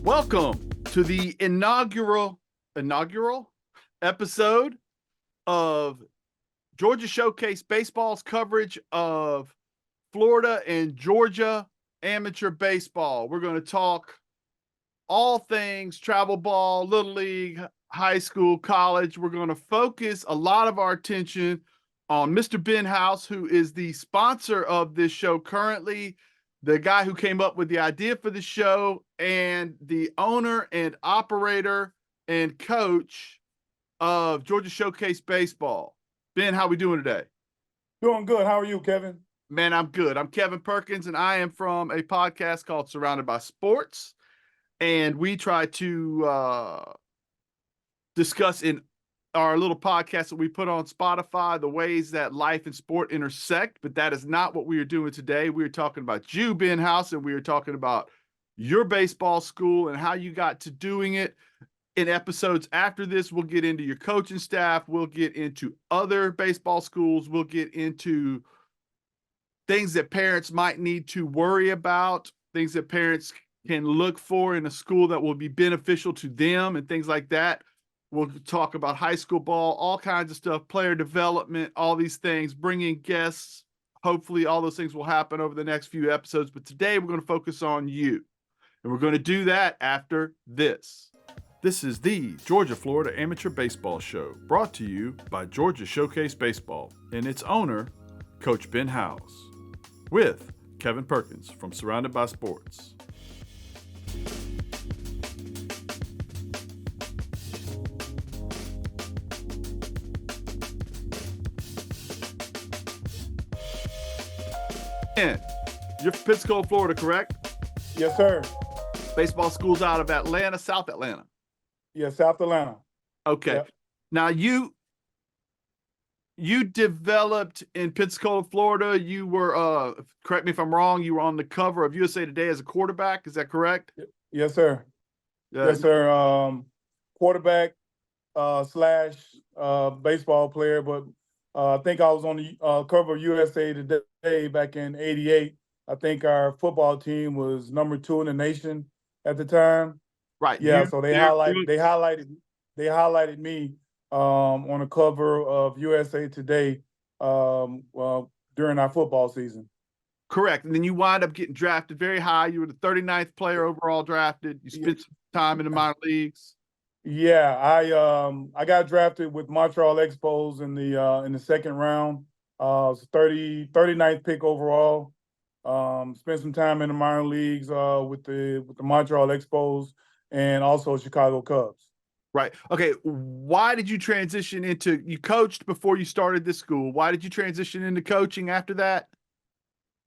Welcome to the inaugural episode of Georgia Showcase Baseball's coverage of Florida and Georgia amateur baseball. We're going to talk all things travel ball, little league, high school, college. We're going to focus a lot of our attention on Mr. Ben House, who is the sponsor of this show currently, the guy who came up with the idea for the show, and the owner and operator and coach of Georgia Showcase Baseball. Ben, how we doing today? Doing good. How are you, Kevin? Man, I'm good. I'm Kevin Perkins, and I am from a podcast called Surrounded by Sports. And we try to discuss in our little podcast that we put on Spotify the ways that life and sport intersect. But that is not what we are doing today. We are talking about you, Ben House, and we are talking about your baseball school and how you got to doing it. In episodes after this, we'll get into your coaching staff. We'll get into other baseball schools. We'll get into things that parents might need to worry about, things that parents can look for in a school that will be beneficial to them and things like that. We'll talk about high school ball, all kinds of stuff, player development, all these things, bringing guests. Hopefully all those things will happen over the next few episodes. But today we're going to focus on you. And we're going to do that after this. This is the Georgia Florida Amateur Baseball Show, brought to you by Georgia Showcase Baseball and its owner, Coach Ben House, with Kevin Perkins from Surrounded by Sports. And you're from Pensacola, Florida, correct? Yes, sir. Baseball school's out of Atlanta, South Atlanta. Yes, South Atlanta. Okay. Yep. Now you developed in Pensacola, Florida. You were, correct me if I'm wrong, you were on the cover of USA Today as a quarterback. Is that correct? Yes, sir. Yes, sir. Quarterback slash baseball player, but I think I was on the cover of USA Today back in '88. I think our football team was number 2 in the nation at the time. Right. Yeah, so they highlighted me on the cover of USA Today during our football season. Correct. And then you wind up getting drafted very high. You were the 39th player overall drafted. You spent some time in the minor leagues. Yeah, I got drafted with Montreal Expos in the second round. Was 39th pick overall. Spent some time in the minor leagues with the Montreal Expos and also Chicago Cubs. Right. Okay. Why did you transition into, you coached before you started this school. Why did you transition into coaching after that?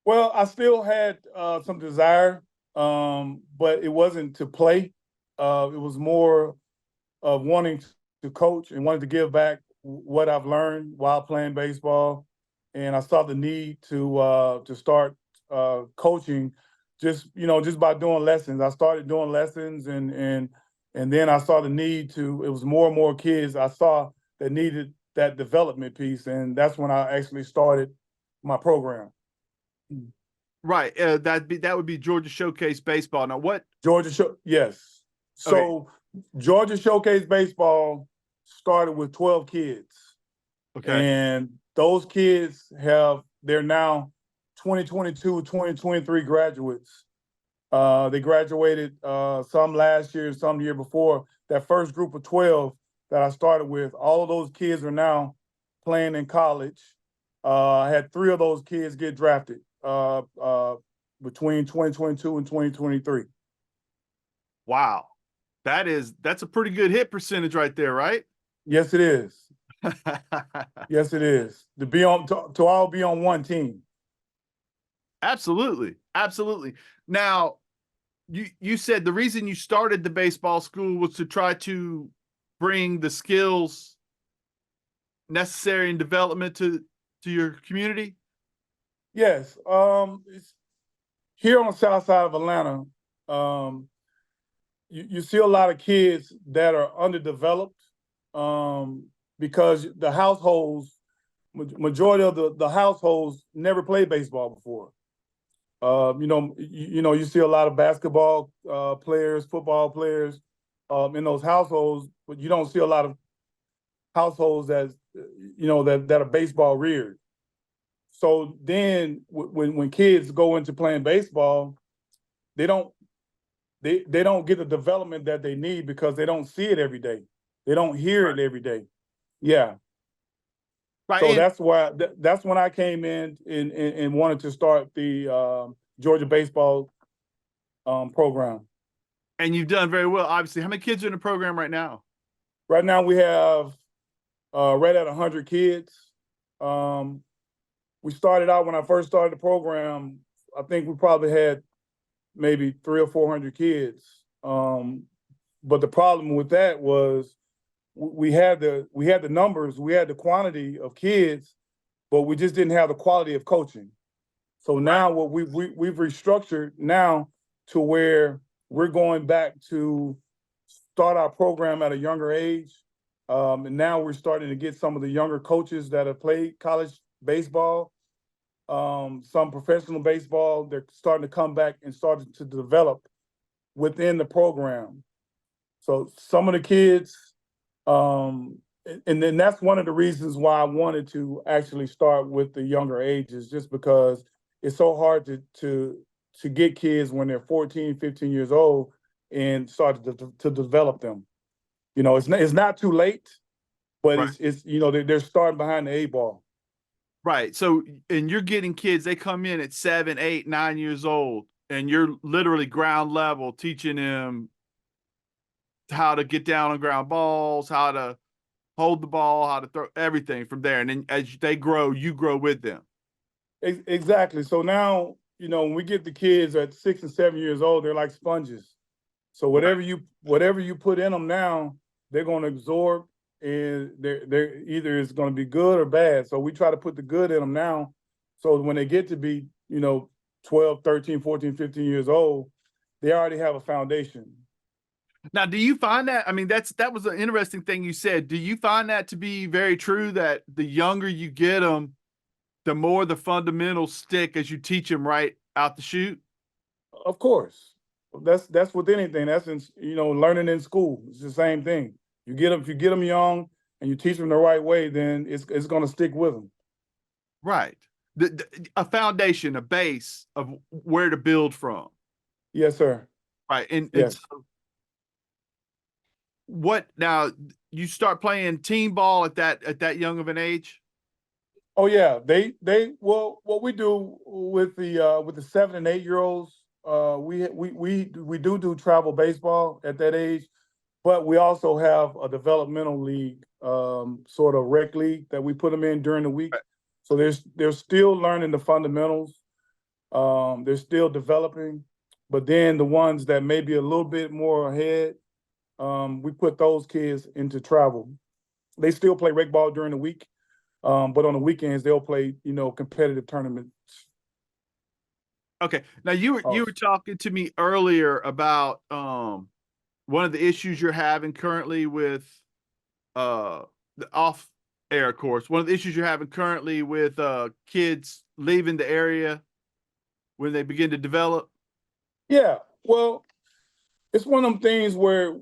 Well, I still had some desire, but it wasn't to play. It was more of wanting to coach and wanting to give back what I've learned while playing baseball. And I saw the need to start coaching just by doing lessons. I started doing lessons and then I saw the need to, it was more and more kids I saw that needed that development piece. And that's when I actually started my program. Right. That would be Georgia Showcase Baseball. Now what? Yes. So okay. Georgia Showcase Baseball started with 12 kids. Okay. And those kids they're now 2022, 2023 graduates. They graduated some last year, some the year before. That first group of 12 that I started with, all of those kids are now playing in college. I had 3 of those kids get drafted between 2022 and 2023. Wow. That's a pretty good hit percentage right there, right? Yes, it is. Yes, it is. To all be on one team. Absolutely. Absolutely. Now, you said the reason you started the baseball school was to try to bring the skills necessary in development to your community? Yes. Here on the south side of Atlanta, you see a lot of kids that are underdeveloped because the households, majority of the households never played baseball before. You see a lot of basketball players, football players in those households, but you don't see a lot of households that are baseball reared. So then when kids go into playing baseball, they don't they don't get the development that they need because they don't see it every day. They don't hear it every day. Yeah. Right. So And, that's when I came in and wanted to start the Georgia baseball program. and you've done very well, obviously. How many kids are in the program right now? Right now we have right at 100 kids. We started out when I first started the program. I think we probably had maybe 300 or 400 kids. But the problem with that was we had the numbers, we had the quantity of kids, but we just didn't have the quality of coaching. So now what we've restructured now to where we're going back to start our program at a younger age. And now we're starting to get some of the younger coaches that have played college baseball, some professional baseball. They're starting to come back and starting to develop within the program. So some of the kids, and then that's one of the reasons why I wanted to actually start with the younger ages, just because it's so hard to get kids when they're 14, 15 years old and start to develop them. It's not too late, but Right. it's they're starting behind the 8 ball. Right. So, and you're getting kids, they come in at 7, 8, 9 years old, and you're literally ground level teaching them how to get down on ground balls, how to hold the ball, how to throw everything from there. And then as they grow, you grow with them. Exactly. So now, when we get the kids at 6 and 7 years old, they're like sponges. So whatever you put in them now, they're going to absorb, and they're either it's going to be good or bad. So we try to put the good in them now, so when they get to be 12, 13, 14, 15 years old, they already have a foundation. Now, do you find that? I mean, that was an interesting thing you said. Do you find that to be very true that the younger you get them, the more the fundamentals stick as you teach them right out the chute? Of course, that's with anything. That's learning in school. It's the same thing. If you get them young and you teach them the right way, then it's going to stick with them. Right. A foundation, a base of where to build from. Yes, sir. Right. And Yes. so what now you start playing team ball at that young of an age? Oh yeah, well, what we do with the 7 and 8 year olds, we do travel baseball at that age, but we also have a developmental league, sort of rec league that we put them in during the week. Right. So they're still learning the fundamentals. They're still developing, but then the ones that may be a little bit more ahead, we put those kids into travel. They still play rec ball during the week. But on the weekends they'll play, competitive tournaments. Okay. Now you were talking to me earlier about one of the issues you're having currently with the off air course. One of the issues you're having currently with kids leaving the area when they begin to develop. Yeah, well, it's one of them things where,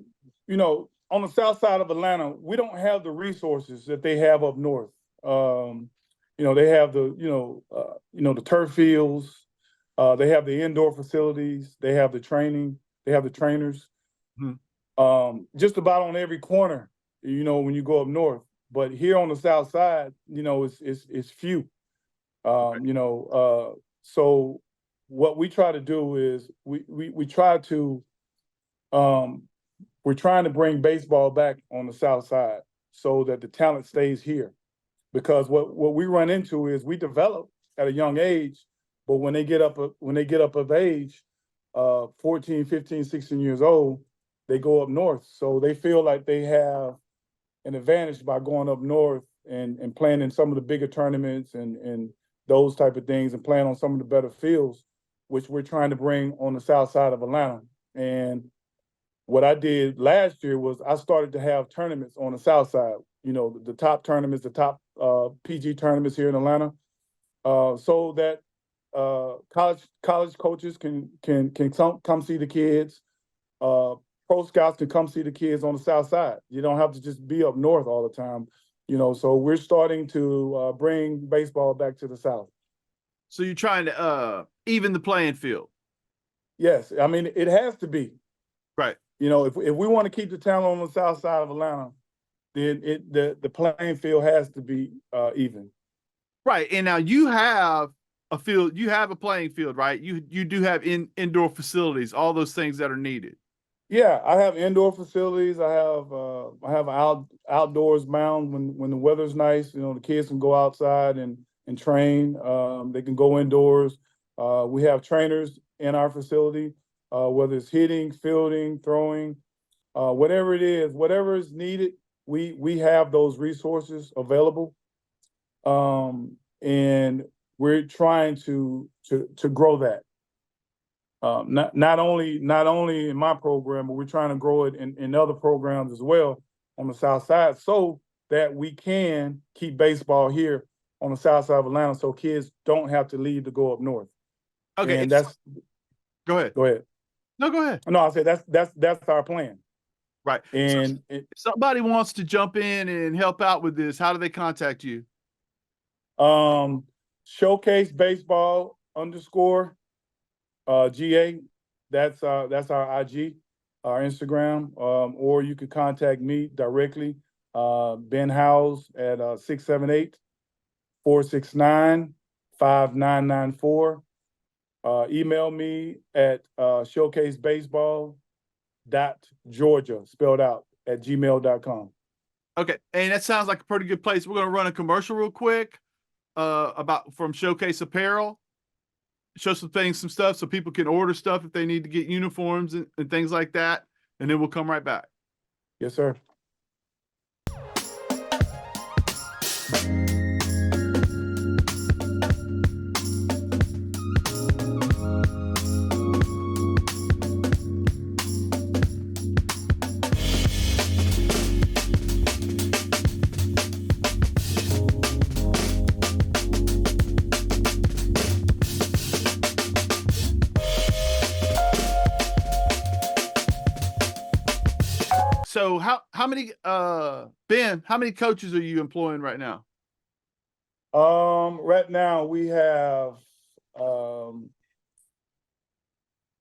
on the south side of Atlanta, we don't have the resources that they have up north. They have the turf fields, they have the indoor facilities, they have the training, they have the trainers, just about on every corner, when you go up north. But here on the south side, it's few. So what we try to do is we try to we're trying to bring baseball back on the south side so that the talent stays here. Because what we run into is we develop at a young age, but when they get up of age, 14, 15, 16 years old, they go up north. So they feel like they have an advantage by going up north and playing in some of the bigger tournaments and those type of things, and playing on some of the better fields, which we're trying to bring on the south side of Atlanta. And what I did last year was I started to have tournaments on the south side, the top tournaments, the top PG tournaments here in Atlanta, so that college coaches can come see the kids. Pro scouts can come see the kids on the south side. You don't have to just be up north all the time, so we're starting to bring baseball back to the south. So you're trying to even the playing field. Yes, I mean it has to be. Right. If we want to keep the talent on the south side of Atlanta, then the playing field has to be even. Right. And now you have a field, you have a playing field, right? You do have indoor facilities, all those things that are needed. Yeah, I have indoor facilities. I have outdoors mound when the weather's nice. The kids can go outside and train. They can go indoors. We have trainers in our facility, whether it's hitting, fielding, throwing, whatever it is, whatever is needed. We have those resources available, and we're trying to grow that. Not only in my program, but we're trying to grow it in other programs as well on the south side, so that we can keep baseball here on the south side of Atlanta, so kids don't have to leave to go up north. Okay. And go ahead. Go ahead. No, go ahead. No, I said that's our plan. Right. And so if somebody wants to jump in and help out with this, how do they contact you? Showcase Baseball _ GA. That's our IG, our Instagram. Or you could contact me directly, Ben Howes at 678-469-5994. Email me at showcasebaseball.georgia, spelled out, at gmail.com. Okay. And that sounds like a pretty good place. We're going to run a commercial real quick from Showcase Apparel. Show some stuff so people can order stuff if they need to get uniforms and things like that. And then we'll come right back. Yes, sir. So how many Ben, how many coaches are you employing right now? Right now we have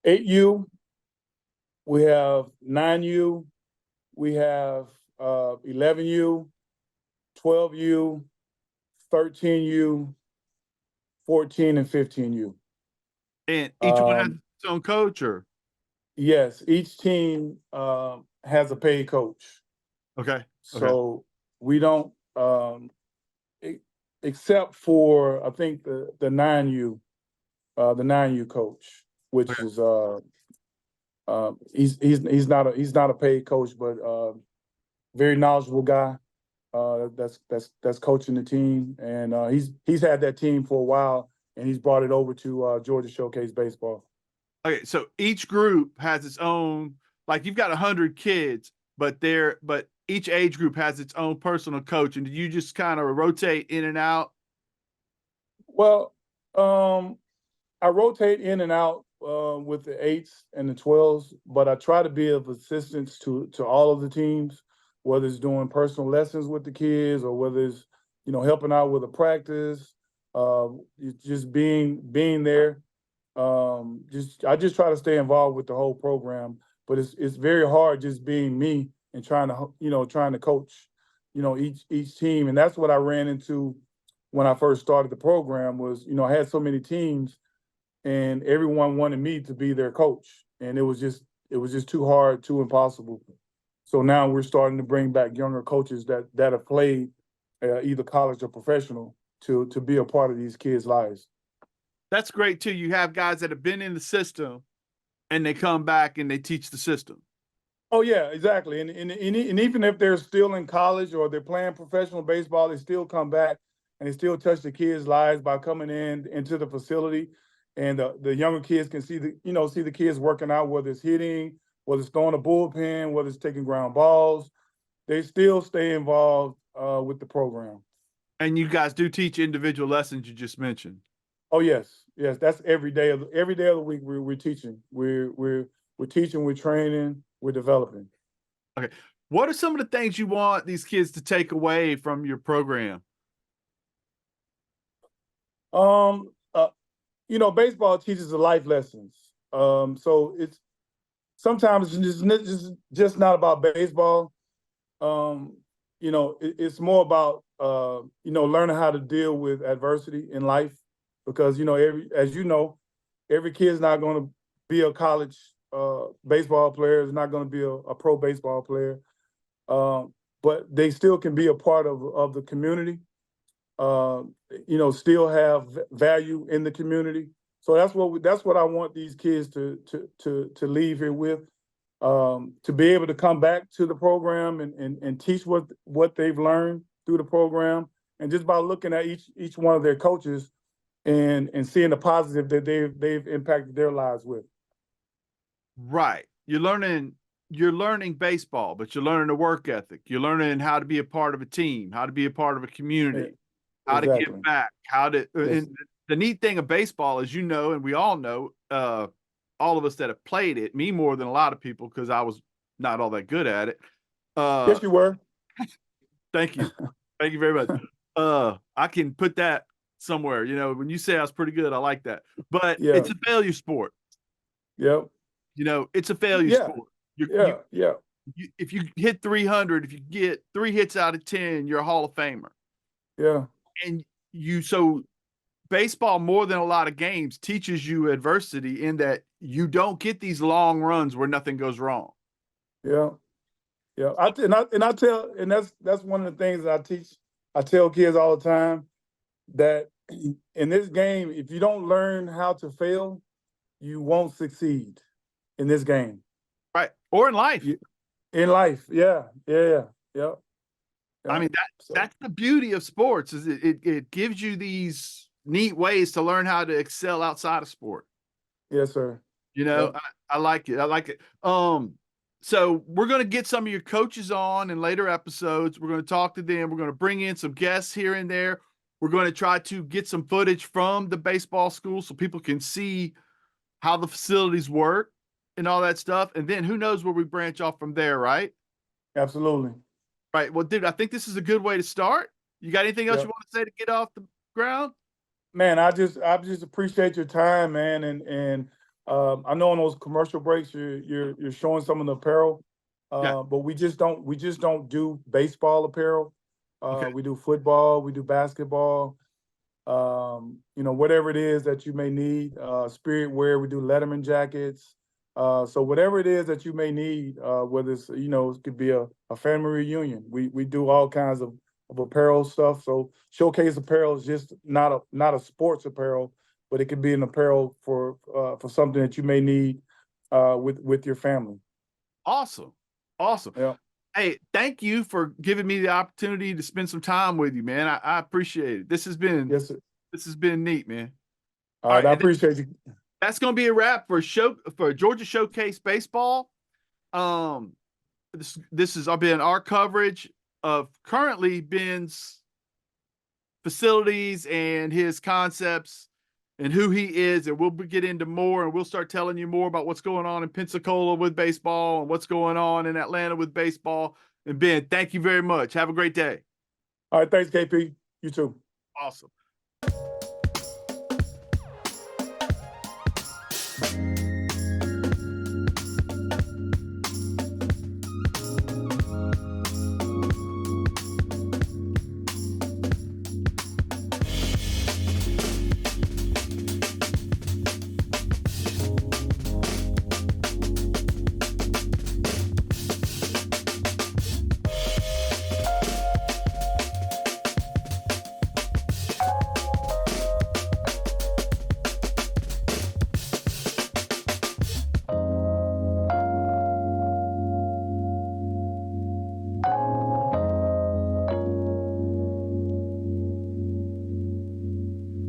8U, we have 9U, we have 11U, 12U, 13U, 14, and 15U. And each one has its own coach, or? Yes, each team has a paid coach. Okay. So we don't, except for I think the 9U, the 9U coach, which is he's not a paid coach, but very knowledgeable guy. That's coaching the team, and he's had that team for a while, and he's brought it over to Georgia Showcase Baseball. Okay, so each group has its own, like you've got 100 kids, but each age group has its own personal coach, and do you just kind of rotate in and out? Well, I rotate in and out with the 8s and the 12s, but I try to be of assistance to all of the teams, whether it's doing personal lessons with the kids or whether it's helping out with a practice, just being there. I just try to stay involved with the whole program, but it's very hard just being me and trying to coach each team, and that's what I ran into when I first started the program. Was I had so many teams, and everyone wanted me to be their coach, and it was just too hard, too impossible. So now we're starting to bring back younger coaches that have played either college or professional to be a part of these kids' lives. That's great too. You have guys that have been in the system and they come back and they teach the system. Oh yeah, exactly. And even if they're still in college or they're playing professional baseball, they still come back and they still touch the kids' lives by coming into the facility, and the younger kids can see the kids working out, whether it's hitting, whether it's throwing a bullpen, whether it's taking ground balls. They still stay involved with the program. And you guys do teach individual lessons you just mentioned. Oh yes, yes. That's every day of the week. We're teaching. We're teaching. We're training. We're developing. Okay. What are some of the things you want these kids to take away from your program? Um, uh, baseball teaches the life lessons. So it's sometimes it's just not about baseball. Um, it's more about learning how to deal with adversity in life because every kid's not going to be a college baseball player, is not going to be a pro baseball player, um, but they still can be a part of the community. Uh, still have value in the community. So that's what I want these kids to leave here with, to be able to come back to the program and teach what they've learned through the program, and just by looking at each one of their coaches and seeing the positive that they've impacted their lives with. Right. You're learning baseball, but you're learning the work ethic. You're learning how to be a part of a team, how to be a part of a community, how to give Exactly. back, how to Yes. and the neat thing of baseball, as you know, and we all know, all of us that have played it, me more than a lot of people because I was not all that good at it. Yes, you were. Thank you. Thank you very much. I can put that somewhere. When you say I was pretty good, I like that. But Yeah. it's a failure sport. Yep. It's a failure Yeah. sport. You, Yeah. Yeah. if you hit 300, if you get 3 hits out of 10, you're a Hall of Famer. Yeah. And so baseball, more than a lot of games, teaches you adversity in that you don't get these long runs where nothing goes wrong. Yeah. Yeah. I tell, and that's one of the things that I teach. I tell kids all the time that in this game, if you don't learn how to fail, you won't succeed in this game. Right. Or in life. In life. Yeah. Yeah. Yeah. I mean, that's the beauty of sports is it gives you these neat ways to learn how to excel outside of sport. Yes, sir. I like it. I like it. So we're going to get some of your coaches on in later episodes. We're going to talk to them. We're going to bring in some guests here and there. We're going to try to get some footage from the baseball school so people can see how the facilities work and all that stuff. And then who knows where we branch off from there, right? Absolutely. Right. Well, dude, I think this is a good way to start. You got anything else you want to say to get off the ground? Man, I just appreciate your time, man, and I know on those commercial breaks you're showing some of the apparel, Yeah. but we just don't do baseball apparel. Okay. We do football, we do basketball, whatever it is that you may need. Spirit wear, we do Letterman jackets. So whatever it is that you may need, whether it's it could be a family reunion. We do all kinds of apparel stuff. So Showcase apparel is just not a sports apparel, but it could be an apparel for something that you may need with your family. Awesome. Awesome. Yeah. Hey, thank you for giving me the opportunity to spend some time with you, man. I appreciate it. This has been Yes, sir. neat, man. All right, I and appreciate you. that's going to be a wrap for Georgia Showcase Baseball. This has been our coverage of currently Ben's facilities and his concepts and who he is, and we'll get into more, and we'll start telling you more about what's going on in Pensacola with baseball and what's going on in Atlanta with baseball. And Ben, thank you very much. Have a great day. All right, thanks, KP. You too. Awesome.